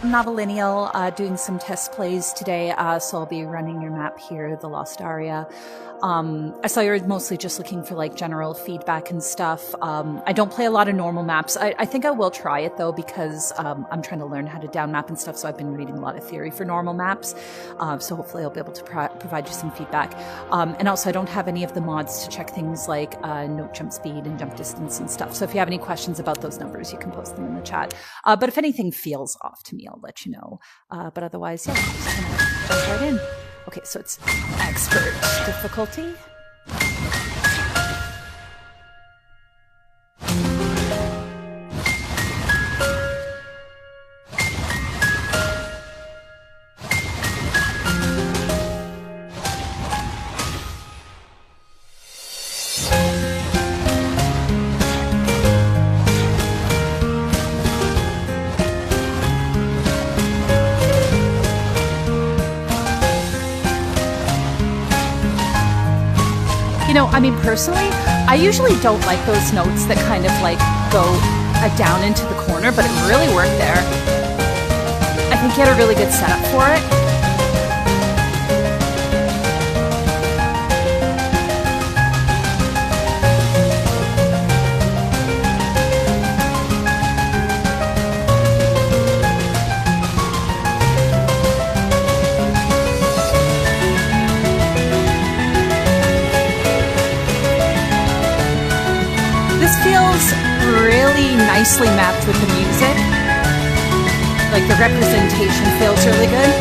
Novilineal, doing some test plays today, so I'll be running your map here, the Lost Aria. I saw you're mostly just looking for like general feedback and stuff. I don't play a lot of normal maps. I think I will try it though, because I'm trying to learn how to down map and stuff, so I've been reading a lot of theory for normal maps. So hopefully I'll be able to provide you some feedback. And also I don't have any of the mods to check things like note jump speed and jump distance and stuff. So if you have any questions about those numbers, you can post them in the chat. But if anything feels off to me, I'll let you know. But otherwise, yeah, just gonna jump right in. Okay, so it's expert difficulty. I mean, personally, I usually don't like those notes that kind of like go down into the corner, but it really worked there. I think you had a really good setup for it. Really nicely mapped with the music. Like the representation feels really good.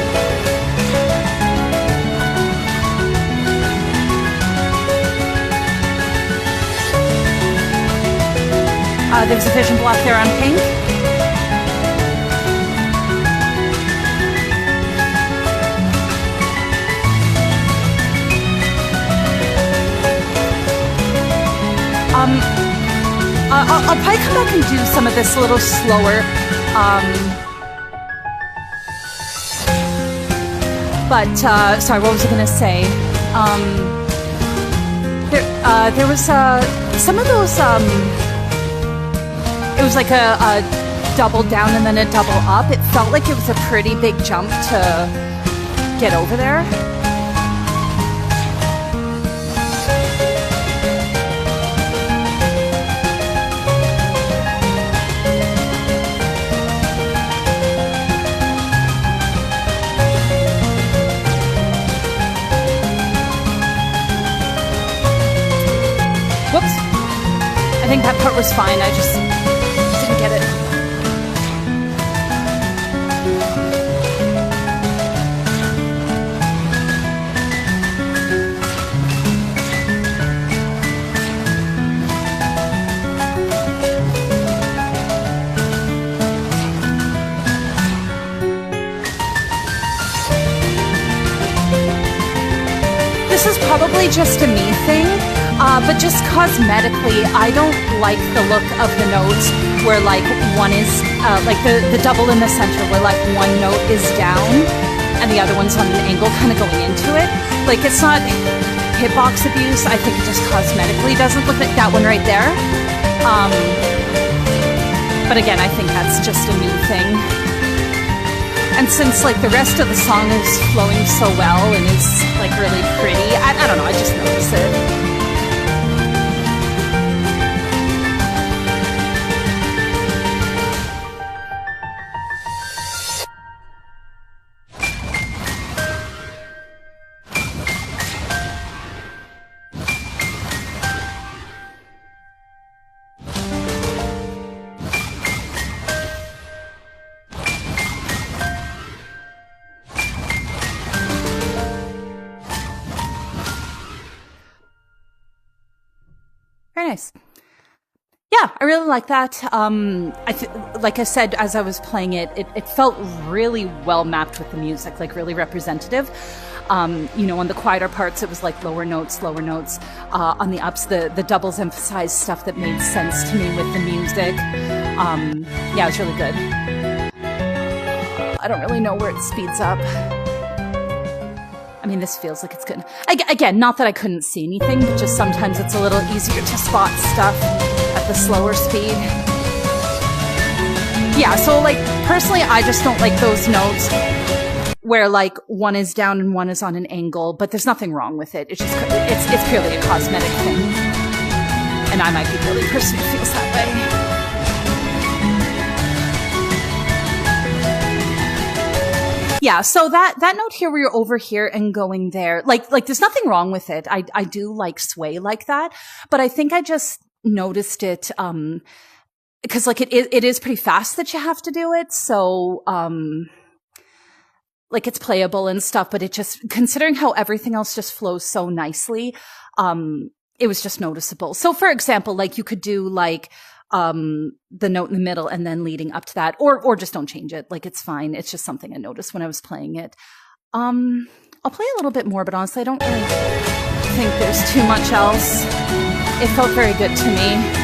There's a vision block there on pink. I'll probably come back and do some of this a little slower. Sorry, what was I going to say? There was some of those, it was like a double down and then a double up. It felt like it was a pretty big jump to get over there. I think that part was fine, I just didn't get it. This is probably just a me thing. But just cosmetically, I don't like the look of the notes where like one is, like the double in the center where like one note is down and the other one's on an angle kind of going into it. Like it's not hitbox abuse, I think it just cosmetically doesn't look like that one right there. But again, I think that's just a me thing. And since like the rest of the song is flowing so well and is like really pretty, I don't know, I just notice it. Very nice. Yeah, I really like that. Like I said, as I was playing it, it felt really well mapped with the music, like really representative. You know, on the quieter parts, it was like lower notes. On the ups, the doubles emphasized stuff that made sense to me with the music. Yeah, it was really good. I don't really know where it speeds up. I mean, this feels like it's good. Again, not that I couldn't see anything, but just sometimes it's a little easier to spot stuff at the slower speed. Yeah, so like personally, I just don't like those notes where like one is down and one is on an angle, but there's nothing wrong with it. It's just it's purely a cosmetic thing, and I might be the only person who feels that way. Yeah, so that note here where you're over here and going there, like there's nothing wrong with it. I do like sway like that, but I think I just noticed it because like it is pretty fast that you have to do it. So like it's playable and stuff, but it just, considering how everything else just flows so nicely, it was just noticeable. So for example, like you could do like the note in the middle and then leading up to that, or just don't change it. Like it's fine. It's just something I noticed when I was playing it. I'll play a little bit more, but honestly, I don't really think there's too much else. It felt very good to me.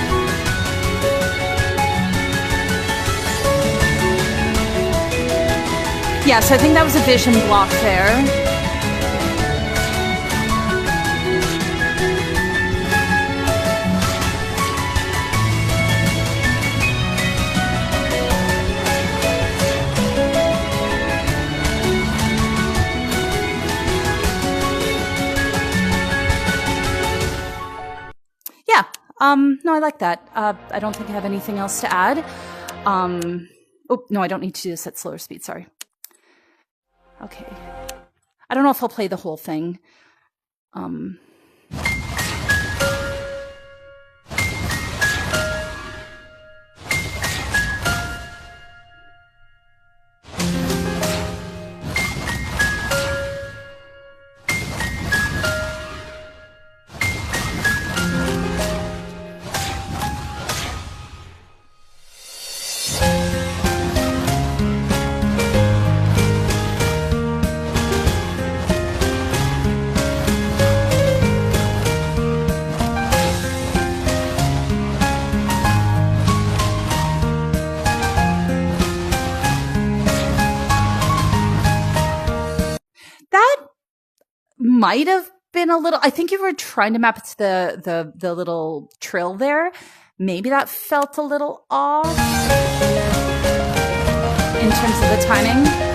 Yeah, so I think that was a vision block there. Yeah, no, I like that. I don't think I have anything else to add. Oh, no, I don't need to do this at slower speed, sorry. Okay. I don't know if I'll play the whole thing. Might have been a little, I think you were trying to map it to the little trill there. Maybe that felt a little off in terms of the timing.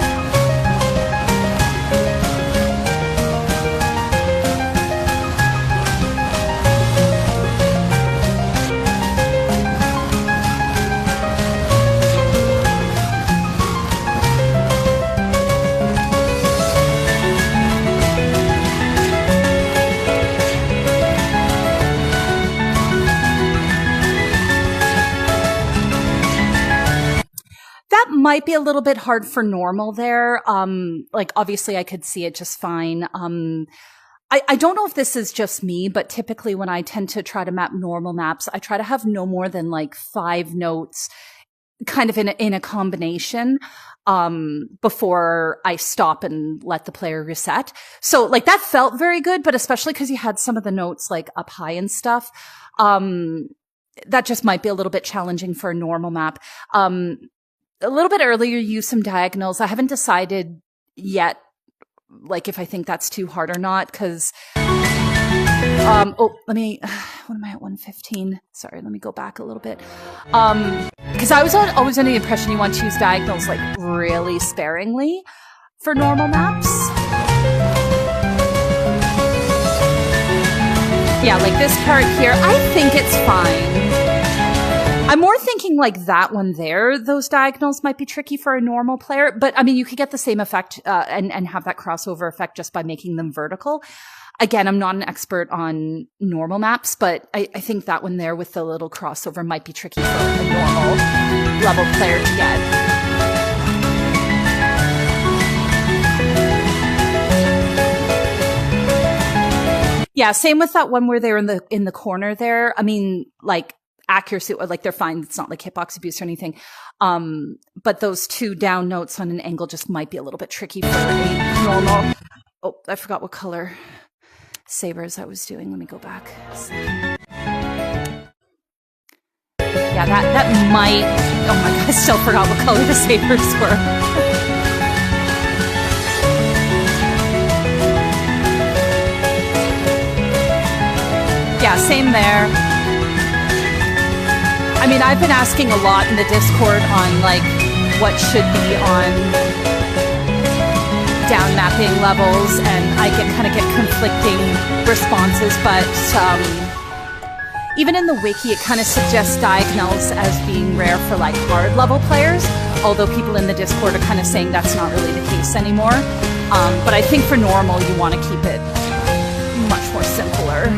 That might be a little bit hard for normal there. Like obviously I could see it just fine. I don't know if this is just me, but typically when I tend to try to map normal maps, I try to have no more than like 5 notes kind of in a combination, before I stop and let the player reset. So like that felt very good, but especially because you had some of the notes like up high and stuff. That just might be a little bit challenging for a normal map. A little bit earlier, you used some diagonals. I haven't decided yet, like, if I think that's too hard or not, because, what am I at 115? Sorry, let me go back a little bit. Because I was always under the impression you want to use diagonals, like, really sparingly for normal maps. Yeah, like this part here, I think it's fine. I'm more thinking like that one there, those diagonals might be tricky for a normal player, but I mean, you could get the same effect, and have that crossover effect just by making them vertical. Again, I'm not an expert on normal maps, but I think that one there with the little crossover might be tricky for a normal level player to get. Yeah, same with that one where they're in the corner there. I mean, like, accuracy, like they're fine. It's not like hitbox abuse or anything. But those 2 down notes on an angle just might be a little bit tricky for a normal. Oh, I forgot what color sabers I was doing. Let me go back. Yeah, that might, oh my God, I still forgot what color the sabers were. Yeah, same there. I mean, I've been asking a lot in the Discord on like what should be on down mapping levels, and I kind of get conflicting responses, but even in the wiki it kind of suggests diagonals as being rare for like hard level players, although people in the Discord are kind of saying that's not really the case anymore. But I think for normal you want to keep it much more simpler.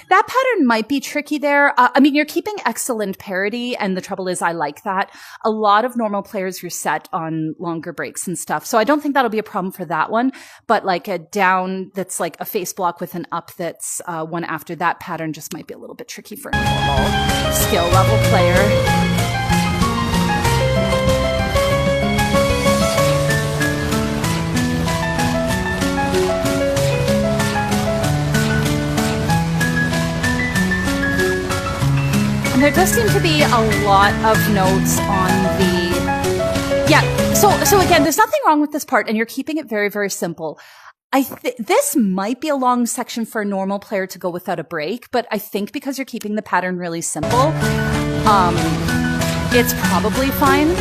That pattern might be tricky there. I mean, you're keeping excellent parity, and the trouble is I like that. A lot of normal players reset on longer breaks and stuff, so I don't think that'll be a problem for that one. But like a down that's like a face block with an up that's one after that pattern just might be a little bit tricky for a normal skill level player. There does seem to be a lot of notes on the... Yeah, so again, there's nothing wrong with this part, and you're keeping it very, very simple. This might be a long section for a normal player to go without a break, but I think because you're keeping the pattern really simple, it's probably fine.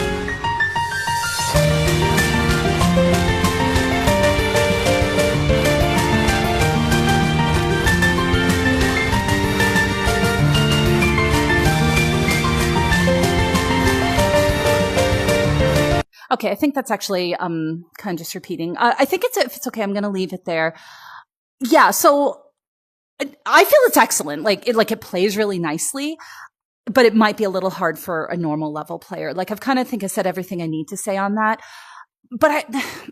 Okay, I think that's actually kind of just repeating. I think if it's okay, I'm going to leave it there. Yeah, so I feel it's excellent. Like it plays really nicely, but it might be a little hard for a normal level player. Like I said everything I need to say on that. But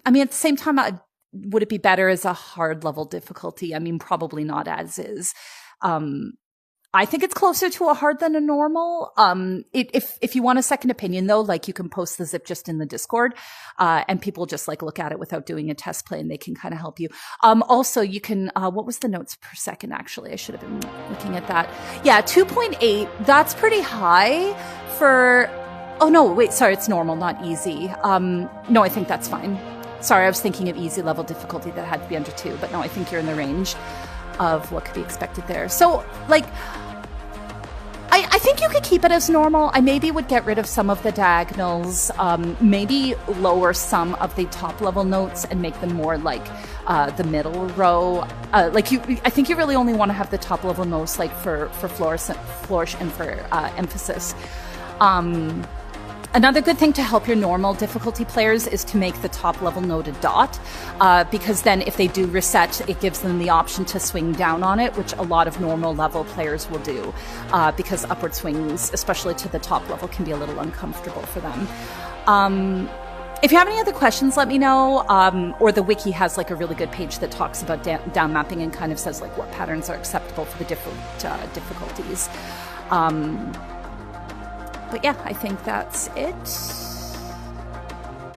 I mean, at the same time, would it be better as a hard level difficulty? I mean, probably not as is. I think it's closer to a hard than a normal. If you want a second opinion though, like you can post the zip just in the Discord, and people just like look at it without doing a test play, and they can kind of help you. Also you can, what was the notes per second? Actually, I should have been looking at that. Yeah, 2.8. That's pretty high for, oh no, wait, sorry, it's normal, not easy. No, I think that's fine. Sorry, I was thinking of easy level difficulty that had to be under 2, but no, I think you're in the range of what could be expected there. So like, I think you could keep it as normal. I maybe would get rid of some of the diagonals, maybe lower some of the top level notes and make them more like the middle row. I think you really only want to have the top level notes like for flourish and for emphasis. Another good thing to help your normal difficulty players is to make the top level note a dot, because then if they do reset, it gives them the option to swing down on it, which a lot of normal level players will do, because upward swings, especially to the top level, can be a little uncomfortable for them. If you have any other questions, let me know, or the wiki has like a really good page that talks about down mapping and kind of says like what patterns are acceptable for the different difficulties. But yeah, I think that's it.